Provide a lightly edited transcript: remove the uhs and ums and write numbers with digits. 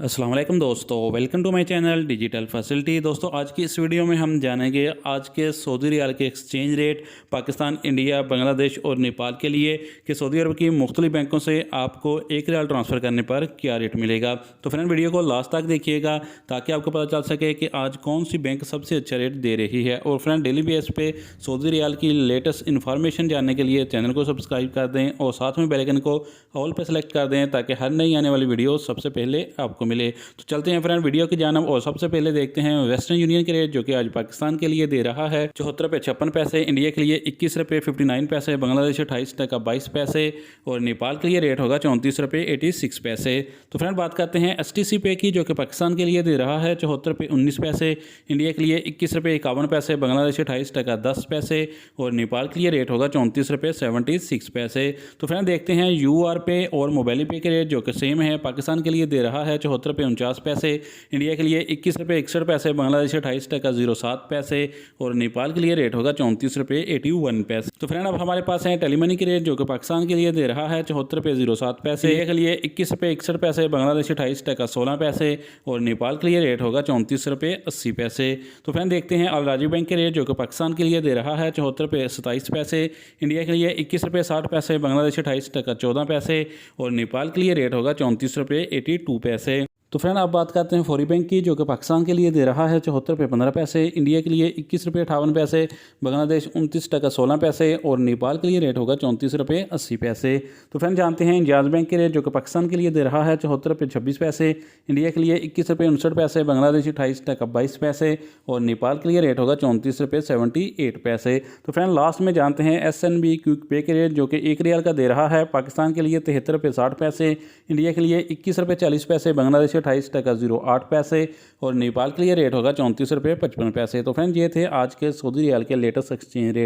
अस्सलाम वालेकुम दोस्तों, welcome to my channel digital facility. दोस्तों आज की इस वीडियो में हम जानेंगे आज के सऊदी रियाल के exchange rate Pakistan, India, Bangladesh और नेपाल के लिए कि सऊदी अरब की मुख्तलिफ बैंकों से आपको एक रियाल ट्रांसफ़र करने पर क्या रेट मिलेगा। तो फ्रेंड वीडियो को लास्ट तक देखिएगा ताकि आपको पता चल सके कि आज कौन सी बैंक सबसे अच्छा रेट दे रही है। और फ्रेंड डेली बेस पे सऊदी रियाल की लेटेस्ट इन्फॉर्मेशन जानने के लिए चैनल को सब्सक्राइब कर दें और साथ में बेल आइकन को ऑल पर सेलेक्ट कर दें ताकि हर नई आने वाली वीडियो सबसे पहले आपको मिले। तो चलते हैं फ्रेंड वीडियो की जानब और सबसे पहले देखते हैं वेस्टर्न यूनियन के रेट जो कि आज पाकिस्तान के लिए दे रहा है 74 रुपये 56 पैसे, इंडिया के लिए 21 रुपये 59 पैसे, बांग्लादेश 28 टका 22 पैसे और नेपाल के लिए रेट होगा 34 रुपये 86 पैसे। तो फ्रेंड बात करते हैं STC पे की जो कि पाकिस्तान के लिए दे रहा है 74 रुपये 19 पैसे, इंडिया के लिए 21 रुपये 51 पैसे, बांग्लादेश 28 टका 10 पैसे और नेपाल के लिए रेट होगा 34 रुपये 76 पैसे। तो फ्रेंड देखते हैं UR पे और मोबाइल पे के रेट जो कि सेम है। पाकिस्तान के लिए दे रहा है 74 रुपये 49 पैसे, इंडिया के लिए 21 रुपये 61 पैसे, बांग्लादेश 28 टका 07 पैसे और नेपाल के लिए रेट होगा 34 रुपये 81 पैसे। तो फ्रेंड अब हमारे पास है टेलीमनी की रेट जो कि पाकिस्तान के लिए दे रहा है 74 रुपये 07 पैसे, इंडिया के लिए 21 रुपये 61 पैसे, बांग्लादेश 28 टका 16 पैसे और नेपाल के लिए रेट होगा 34 रुपये 80 पैसे। तो फ्रेंड देखते हैं अल राजीव बैंक के रेट जो कि पाकिस्तान के लिए दे रहा है 74 रुपये 27 पैसे, इंडिया के लिए 21 रुपये 60 पैसे, बांग्लादेश 28 टका 14 पैसे और नेपाल के लिए रेट होगा 34 रुपये 82 पैसे। तो फ्रेंड आप बात करते हैं फौरी बैंक की जो कि पाकिस्तान के लिए दे रहा है 74 रुपये 15 पैसे, इंडिया के लिए 21 रुपये 58 पैसे, बांग्लादेश 29 टका 16 पैसे और नेपाल के लिए रेट होगा 34 रुपये 80 पैसे। तो फ्रेंड जानते हैं इंजाज बैंक के रेट जो कि पाकिस्तान के लिए दे रहा है 74 रुपये 26 पैसे, इंडिया के लिए 21 रुपये 59 पैसे, बांग्लादेश 28 टका 22 पैसे और नेपाल के लिए रेट होगा 34 रुपये 78 पैसे। तो फ्रेंड लास्ट में जानते हैं SNB क्विक पे के रेट जो कि 1 रियाल का दे रहा है। पाकिस्तान के लिए 73 रुपये 60 पैसे, इंडिया के लिए 21 रुपये 40 पैसे, बांग्लादेश 28 टका 08 पैसे और नेपाल के लिए रेट होगा 34 रुपये 55 पैसे। तो फ्रेंड ये थे आज के सऊदी रियाल के लेटेस्ट एक्सचेंज रेट।